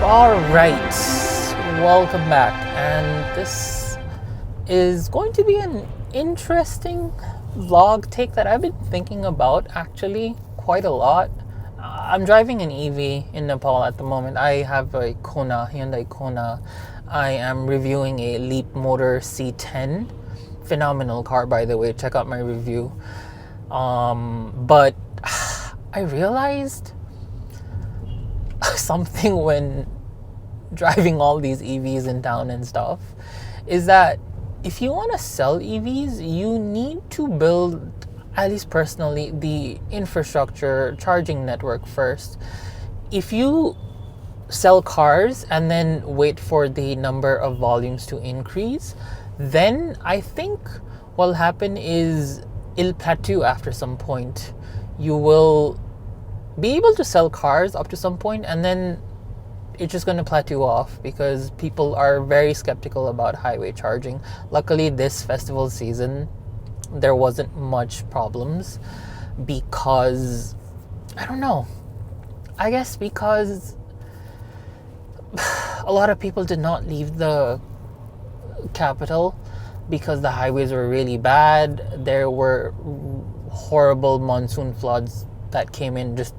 All right, welcome back. And this is going to be an interesting vlog take that I've been thinking about actually quite a lot. I'm driving an EV in Nepal at the moment. I have a Hyundai Kona. I am reviewing a Leap Motor C10. Phenomenal car, by the way. Check out my review. But I realized something when driving all these EVs in town and stuff is that if you want to sell EVs, you need to build, at least personally, the infrastructure charging network first. If you sell cars and then wait for the number of volumes to increase, then I think what'll happen is it'll plateau after some point. You will be able to sell cars up to some point, and then it's just going to plateau off because people are very skeptical about highway charging. Luckily, this festival season, there wasn't much problems because, I don't know, I guess because a lot of people did not leave the capital because the highways were really bad. There were horrible monsoon floods that came in just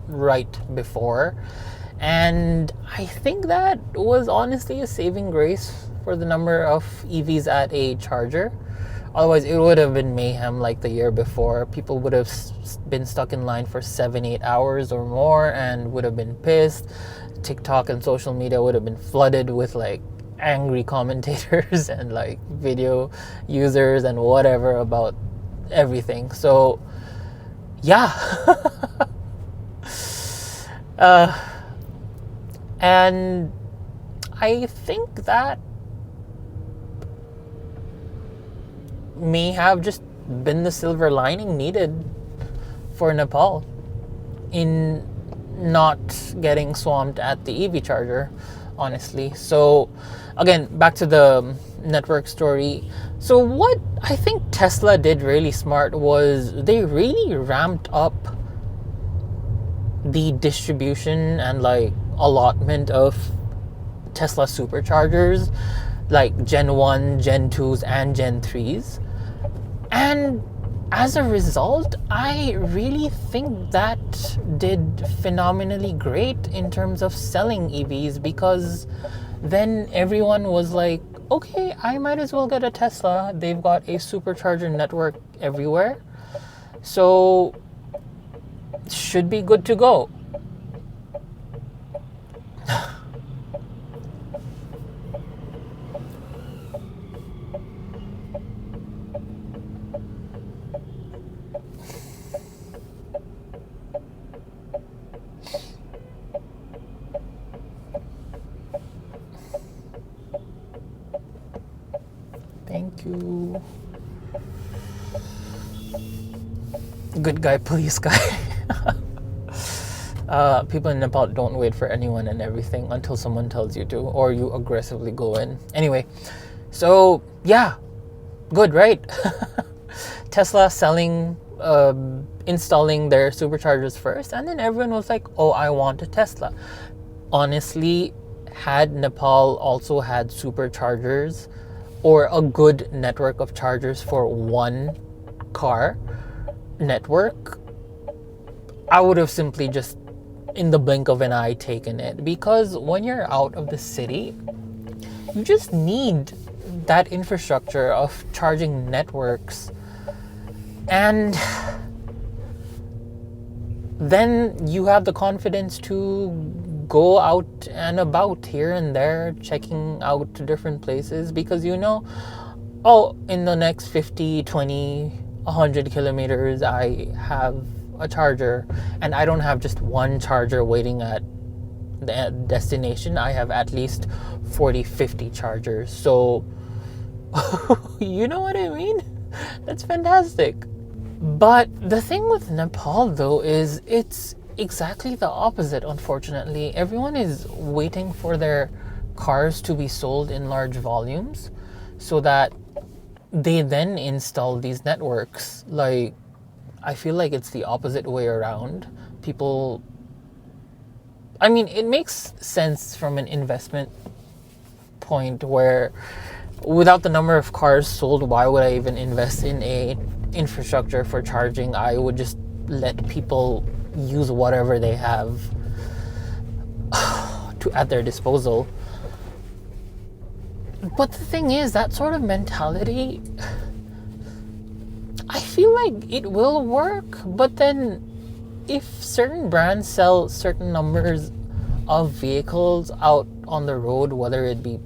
right before, and I think that was honestly a saving grace for the number of EVs at a charger. Otherwise it would have been mayhem like the year before. People would have been stuck in line for 7-8 hours or more and would have been pissed. TikTok and social media would have been flooded with like angry commentators and like video users and whatever about everything. So yeah. And I think that may have just been the silver lining needed for Nepal in not getting swamped at the EV charger, honestly. So again, back to the network story. So what I think Tesla did really smart was they really ramped up the distribution and like allotment of Tesla superchargers, like Gen 1, Gen 2s, and Gen 3s. And as a result, I really think that did phenomenally great in terms of selling EVs, because then everyone was like, okay, I might as well get a Tesla. They've got a supercharger network everywhere, so should be good to go. Thank you. Good guy, police guy. People in Nepal don't wait for anyone and everything until someone tells you to, or you aggressively go in. Anyway, so yeah, good, right? Tesla selling, installing their superchargers first, and then everyone was like, oh, I want a Tesla. Honestly, had Nepal also had superchargers or a good network of chargers for one car network, I would have simply just in the blink of an eye taken it, because when you're out of the city, you just need that infrastructure of charging networks, and then you have the confidence to go out and about here and there, checking out different places, because you know, oh, in the next 50, 20, 100 kilometers I have a charger, and I don't have just one charger waiting at the destination. I have at least 40, 50 chargers. So you know what I mean? That's fantastic. But the thing with Nepal though is it's exactly the opposite, unfortunately. Everyone is waiting for their cars to be sold in large volumes so that they then install these networks. Like, I feel like it's the opposite way around. People I mean, it makes sense from an investment point where without the number of cars sold, why would I even invest in a infrastructure for charging? I would just let people use whatever they have to at their disposal. But the thing is, that sort of mentality, I feel like it will work, but then if certain brands sell certain numbers of vehicles out on the road, whether it be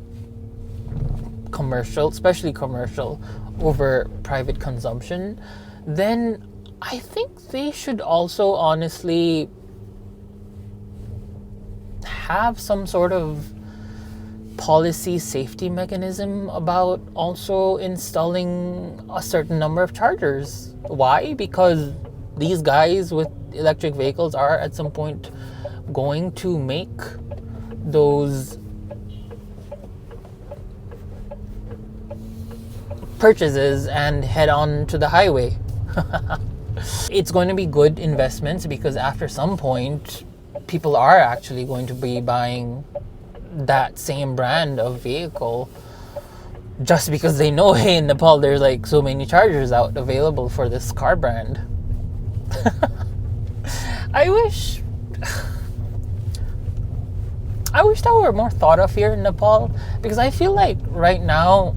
commercial, especially commercial, over private consumption, then I think they should also honestly have some sort of policy safety mechanism about also installing a certain number of chargers. Why? Because these guys with electric vehicles are at some point going to make those purchases and head on to the highway. It's going to be good investments because after some point people are actually going to be buying that same brand of vehicle just because they know, hey, in Nepal there's like so many chargers out available for this car brand. I wish that were more thought of here in Nepal, because I feel like right now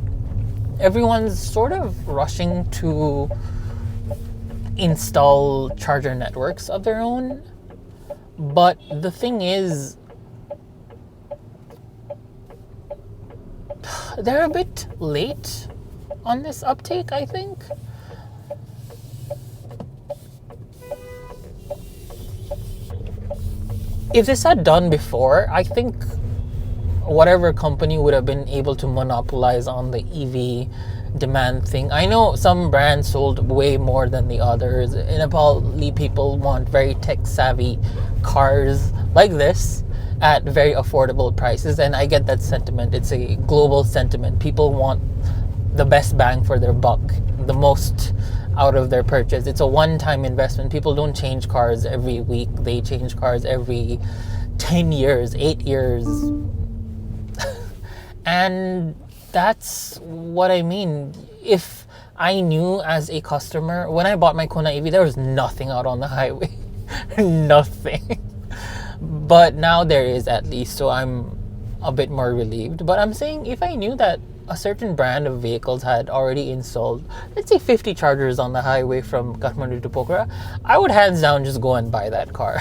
everyone's sort of rushing to install charger networks of their own. But the thing is, they're a bit late on this uptake, I think. If this had done before, I think whatever company would have been able to monopolize on the EV demand thing. I know some brands sold way more than the others. In Nepali, people want very tech-savvy cars like this at very affordable prices, and I get that sentiment. It's a global sentiment. People want the best bang for their buck, the most out of their purchase. It's a one-time investment. People don't change cars every week. They change cars every 10 years, 8 years. And that's what I mean. If I knew as a customer, when I bought my Kona EV, there was nothing out on the highway. Nothing. But now there is, at least, so I'm a bit more relieved. But I'm saying, if I knew that a certain brand of vehicles had already installed, let's say 50 chargers on the highway from Kathmandu to Pokhara, I would hands down just go and buy that car.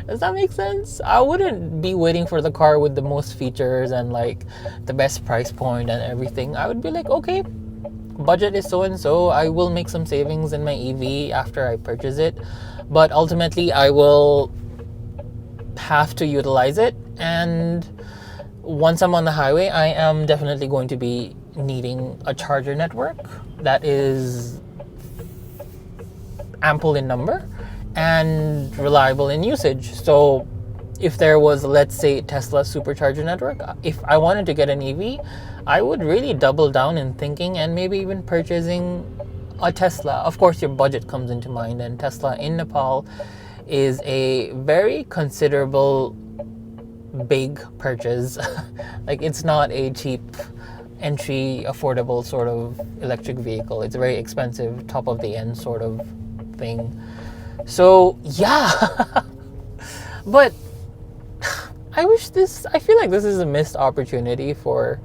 Does that make sense? I wouldn't be waiting for the car with the most features and like the best price point and everything. I would be like, okay, budget is so and so. I will make some savings in my EV after I purchase it, but ultimately I will have to utilize it. And once I'm on the highway, I am definitely going to be needing a charger network that is ample in number and reliable in usage. So if there was, let's say, Tesla Supercharger network, if I wanted to get an EV, I would really double down in thinking and maybe even purchasing a Tesla. Of course, your budget comes into mind, and Tesla in Nepal is a very considerable big purchase. Like, it's not a cheap entry affordable sort of electric vehicle. It's a very expensive, top of the end sort of thing. So yeah. But I feel like this is a missed opportunity for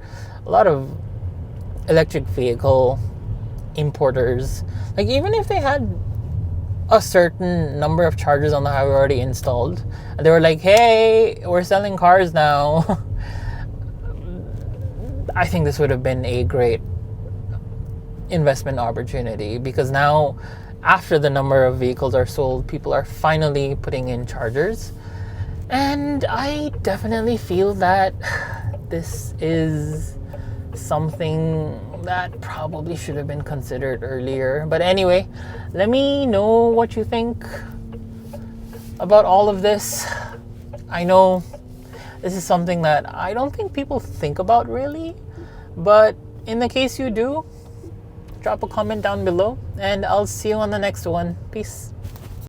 a lot of electric vehicle importers. Like, even if they had a certain number of chargers on the highway already installed, they were like, hey, we're selling cars now. I think this would have been a great investment opportunity, because now, after the number of vehicles are sold, people are finally putting in chargers. And I definitely feel that this is something that probably should have been considered earlier. But anyway, let me know what you think about all of this. I know this is something that I don't think people think about really, but in the case you do, drop a comment down below, and I'll see you on the next one. Peace.